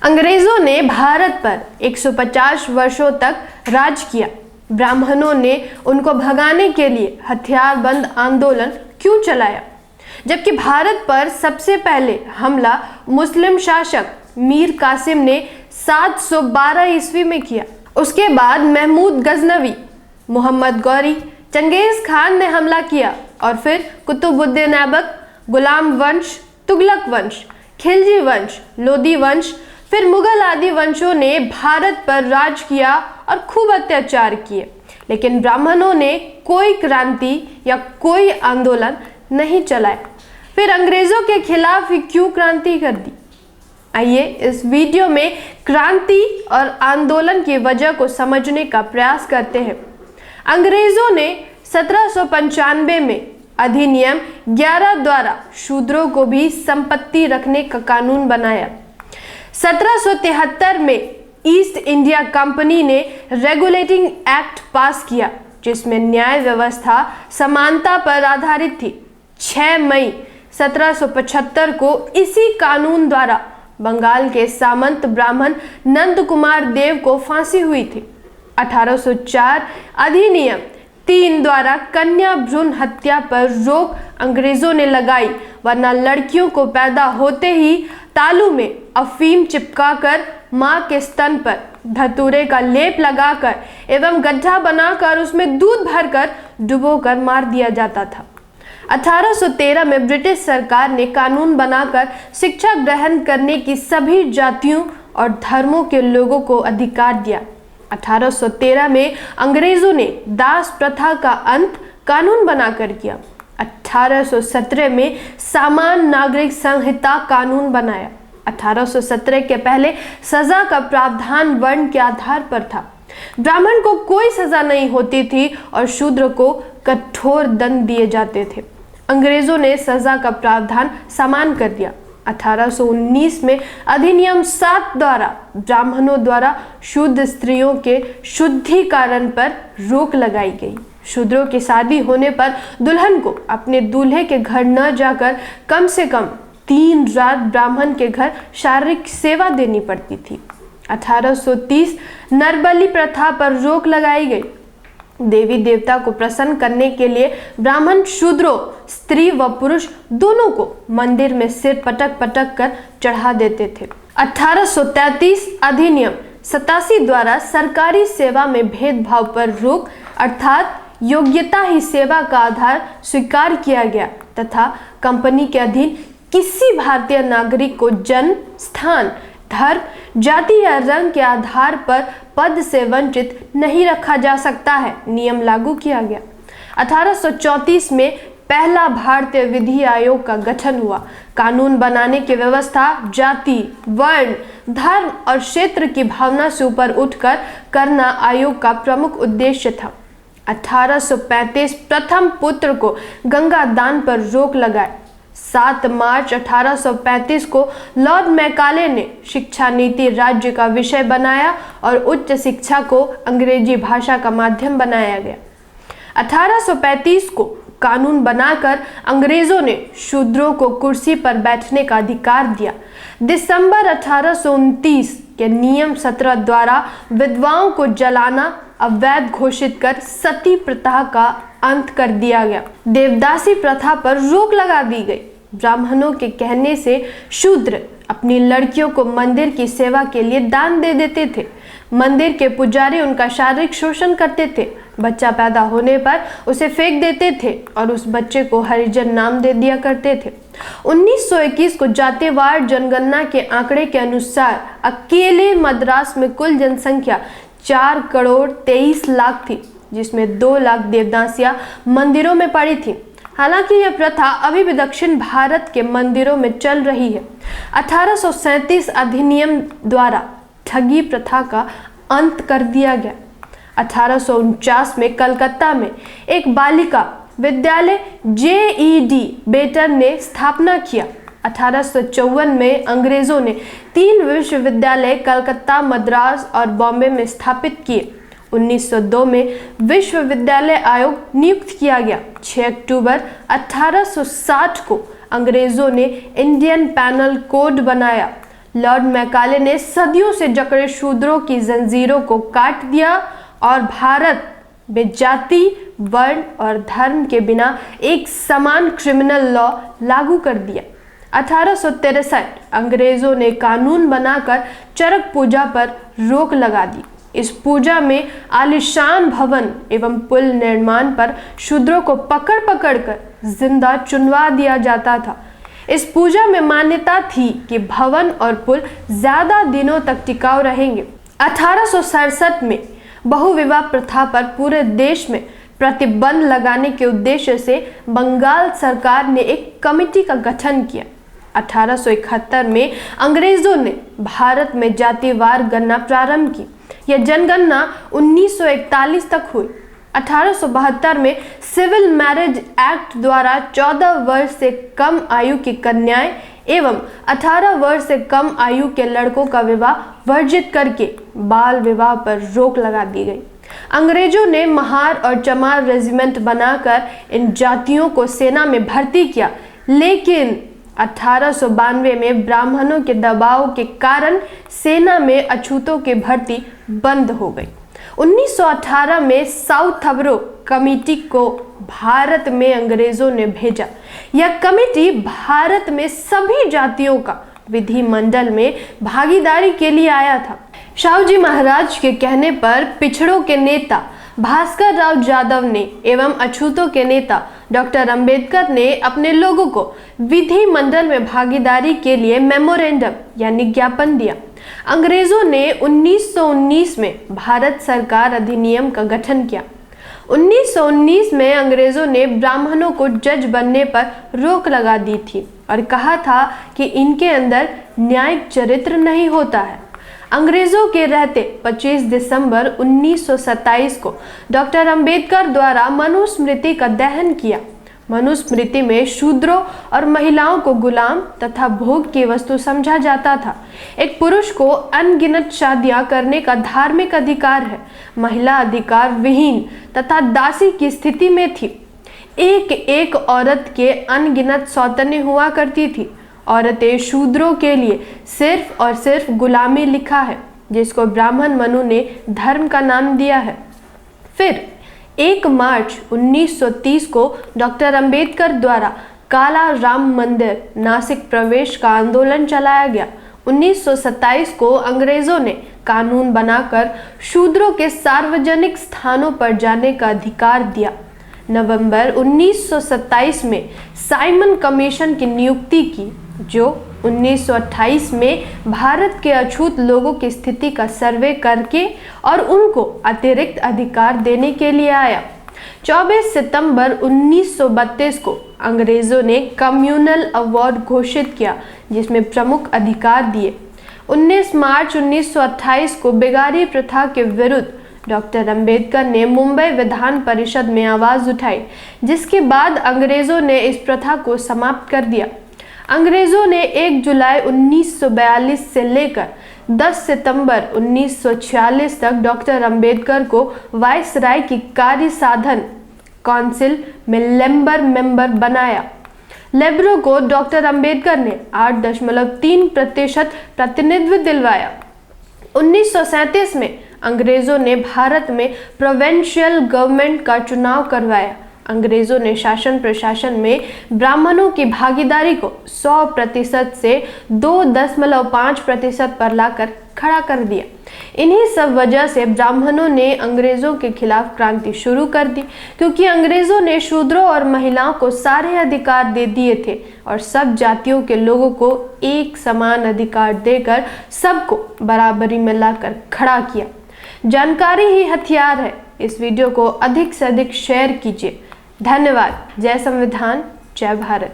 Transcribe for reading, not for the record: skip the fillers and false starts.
अंग्रेजों ने भारत पर 150 वर्षों तक राज किया। ब्राह्मणों ने उनको भगाने के लिए हथियारबंद आंदोलन क्यों चलाया, जबकि भारत पर सबसे पहले हमला मुस्लिम शासक मीर कासिम ने 712 ईस्वी में किया। उसके बाद महमूद गजनवी, मोहम्मद गौरी, चंगेज खान ने हमला किया और फिर कुतुबुद्दीन ऐबक, गुलाम वंश, तुगलक वंश, खिलजी वंश, लोदी वंश, फिर मुगल आदि वंशों ने भारत पर राज किया और खूब अत्याचार किए, लेकिन ब्राह्मणों ने कोई क्रांति या कोई आंदोलन नहीं चलाया। फिर अंग्रेजों के खिलाफ ही क्यों क्रांति कर दी? आइए इस वीडियो में क्रांति और आंदोलन की वजह को समझने का प्रयास करते हैं। अंग्रेजों ने 1795 में अधिनियम 11 द्वारा शूद्रों को भी संपत्ति रखने का कानून बनाया। 1773 में ईस्ट इंडिया कंपनी ने रेगुलेटिंग एक्ट पास किया, जिसमें न्याय व्यवस्था समानता पर आधारित थी। 6 मई 1775 को इसी कानून द्वारा बंगाल के सामंत ब्राह्मण नंद कुमार देव को फांसी हुई थी। 1804 अधिनियम 3 द्वारा कन्या भ्रूण हत्या पर रोक अंग्रेजों ने लगाई, वरना लड़कियों को पैदा होते ही तालू में अफीम चिपकाकर मां के स्तन पर धतूरे का लेप लगाकर एवं गड्ढा बनाकर उसमें दूध भरकर डुबोकर मार दिया जाता था। 1813 में ब्रिटिश सरकार ने कानून बनाकर शिक्षा ग्रहण करने की सभी जातियों और धर्मों के लोगों को अधिकार दिया। 1813 में अंग्रेजों ने दास प्रथा का अंत कानून बनाकर किया। 1817 में समान नागरिक संहिता कानून बनाया। 1817 के पहले सजा का प्रावधान वर्ण के आधार पर था। ब्राह्मण को कोई सजा नहीं होती थी और शूद्र को कठोर दंड दिए जाते थे। अंग्रेजों ने सजा का प्रावधान समान कर दिया। 1819 में अधिनियम 7 द्वारा ब्राह्मणों द्वारा शुद्ध स्त्रियों के शुद्धिकरण पर रोक लगाई गई। शूद्रों की शादी होने पर दुल्हन को अपने दूल्हे के घर न जाकर कम से कम 3 रात ब्राह्मण के घर शारीरिक सेवा देनी पड़ती थी। 1830 नरबली प्रथा पर रोक लगाई गई। देवी देवता को प्रसन्न करने के लिए ब्राह्मण शूद्रों, स्त्री व पुरुष दोनों को मंदिर में सिर पटक पटक कर चढ़ा देते थे। 1833 अधिनियम 87 द्वारा सरकारी सेवा में भेदभाव पर रोक अर्थात योग्यता ही सेवा का आधार स्वीकार किया गया तथा कंपनी के अधीन किसी भारतीय नागरिक को जन्म, स्थान, धर्म, जाति या रंग के आधार पर पद से वंचित नहीं रखा जा सकता है, नियम लागू किया गया। 1834 में पहला भारतीय विधि आयोग का गठन हुआ। कानून बनाने की व्यवस्था जाति, वर्ण, धर्म और क्षेत्र की भावना से ऊपर उठकर करना आयोग का प्रमुख उद्देश्य था। 1835 प्रथम पुत्र को गंगा दान पर रोक लगाए। 7 मार्च 1835 को लॉर्ड मैकाले ने शिक्षा नीति राज्य का विषय बनाया और उच्च शिक्षा को अंग्रेजी भाषा का माध्यम बनाया गया। 1835 को कानून बनाकर अंग्रेजों ने शूद्रों को कुर्सी पर बैठने का अधिकार दिया। दिसंबर 1829 के नियम 17 द्वारा विधवाओं को जलाना अवैध घोषित कर सती प्रथा का अंत कर दिया गया। देवदासी प्रथा पर रोक लगा दी गई। ब्राह्मणों के कहने से शूद्र अपनी लड़कियों को मंदिर की सेवा के लिए दान दे देते थे। मंदिर के पुजारी उनका शारीरिक शोषण करते थे। बच्चा पैदा होने पर उसे फेंक देते थे और उस बच्चे को हरिजन नाम दे दिया करते थे। 1921 को जातिवार जनगणना के आंकड़े के अनुसार अकेले मद्रास में कुल जनसंख्या 4 करोड़ 23 लाख थी, जिसमें 2 लाख देवदासियां मंदिरों में पड़ी थी। हालांकि यह प्रथा अभी भी दक्षिण भारत के मंदिरों में चल रही है। 1837 अधिनियम द्वारा ठगी प्रथा का अंत कर दिया गया। 1849 में कलकत्ता में एक बालिका विद्यालय JED बेटन ने स्थापना किया। 1854 में अंग्रेजों ने 3 विश्वविद्यालय कलकत्ता, मद्रास और बॉम्बे में स्थापित किए। 1902 में विश्वविद्यालय आयोग नियुक्त किया गया। 6 अक्टूबर 1860 को अंग्रेजों ने इंडियन पैनल कोड बनाया। लॉर्ड मैकाले ने सदियों से जकड़े शूद्रों की जंजीरों को काट दिया और भारत में जाति, वर्ण और धर्म के बिना एक समान क्रिमिनल लॉ लागू कर दिया। 1863 अंग्रेजों ने कानून बनाकर चरक पूजा पर रोक लगा दी। इस पूजा में आलीशान भवन एवं पुल निर्माण पर शूद्रों को पकड़ पकड़ कर जिंदा चुनवा दिया जाता था। इस पूजा में मान्यता थी कि भवन और पुल ज्यादा दिनों तक टिकाऊ रहेंगे। 1867 में बहुविवाह प्रथा पर पूरे देश में प्रतिबंध लगाने के उद्देश्य से बंगाल सरकार ने एक कमेटी का गठन किया। 1871 में अंग्रेजों ने भारत में जातिवार गणना प्रारंभ की। यह जनगणना 1941 तक हुई। 1872 में सिविल मैरिज एक्ट द्वारा 14 वर्ष से कम आयु की कन्याएं एवं 18 वर्ष से कम आयु के लड़कों का विवाह वर्जित करके बाल विवाह पर रोक लगा दी गई। अंग्रेजों ने महार और चमार रेजिमेंट बनाकर इन जातियों को सेना में भर्ती किया, लेकिन 1892 में ब्राह्मणों के दबाव के कारण सेना में अछूतों की भर्ती बंद हो गई। 1918 में साउथबरो कमेटी को भारत में अंग्रेजों ने भेजा। यह कमेटी भारत में सभी जातियों का विधिमंडल में भागीदारी के लिए आया था। शाहू महाराज के कहने पर पिछड़ों के नेता भास्कर राव जादव ने एवं अछूतों के नेता डॉक्टर अंबेडकर ने अपने लोगों को विधिमंडल में भागीदारी के लिए मेमोरेंडम यानी ज्ञापन दिया। अंग्रेजों ने 1919 में भारत सरकार अधिनियम का गठन किया। 1919 में अंग्रेजों ने ब्राह्मणों को जज बनने पर रोक लगा दी थी और कहा था कि इनके अंदर न्यायिक चरित्र नहीं होता है। अंग्रेजों के रहते 25 दिसंबर 1927 को डॉक्टर अंबेडकर द्वारा मनुस्मृति का दहन किया। मनुस्मृति में शूद्रों और महिलाओं को गुलाम तथा भोग की वस्तु समझा जाता था। एक पुरुष को अनगिनत शादियां करने का धार्मिक अधिकार है। महिला अधिकार विहीन तथा दासी की स्थिति में थी। एक एक औरत के अनगिनत सौतन्य हुआ करती थी। औरतें शूद्रों के लिए सिर्फ और सिर्फ गुलामी लिखा है, जिसको ब्राह्मण मनु ने धर्म का नाम दिया है। फिर 1 मार्च 1930 को डॉक्टर अंबेडकर द्वारा काला राम मंदिर नासिक प्रवेश का आंदोलन चलाया गया। 1927 को अंग्रेजों ने कानून बनाकर शूद्रों के सार्वजनिक स्थानों पर जाने का अधिकार दिया। नवंबर 1927 में साइमन कमीशन की नियुक्ति की, जो 1928 में भारत के अछूत लोगों की स्थिति का सर्वे करके और उनको अतिरिक्त अधिकार देने के लिए आया। 24 सितंबर 1932 को अंग्रेजों ने कम्युनल अवार्ड घोषित किया, जिसमें प्रमुख अधिकार दिए। 19 मार्च 1928 को बेगारी प्रथा के विरुद्ध डॉक्टर अंबेडकर ने मुंबई विधान परिषद में आवाज उठाई, जिसके बाद अंग्रेजों ने इस प्रथा को समाप्त कर दिया। अंग्रेजों ने 1 जुलाई 1942 से लेकर 10 सितंबर 1946 तक डॉक्टर अंबेडकर को वायसराय की कार्य साधन काउंसिल में लेबर मेंबर बनाया। लेबरों को डॉक्टर अंबेडकर ने 8.3% प्रतिनिधित्व दिलवाया। 1937 में अंग्रेजों ने भारत में प्रोविंशियल गवर्नमेंट का चुनाव करवाया। अंग्रेजों ने शासन प्रशासन में ब्राह्मणों की भागीदारी को 100% से 2.5% पर लाकर खड़ा कर दिया। इन्हीं सब वजह से ब्राह्मणों ने अंग्रेजों के खिलाफ क्रांति शुरू कर दी, क्योंकि अंग्रेजों ने शूद्रों और महिलाओं को सारे अधिकार दे दिए थे और सब जातियों के लोगों को एक समान अधिकार देकर सबको बराबरी में लाकर खड़ा किया। जानकारी ही हथियार है। इस वीडियो को अधिक से अधिक शेयर कीजिए। धन्यवाद। जय संविधान, जय भारत।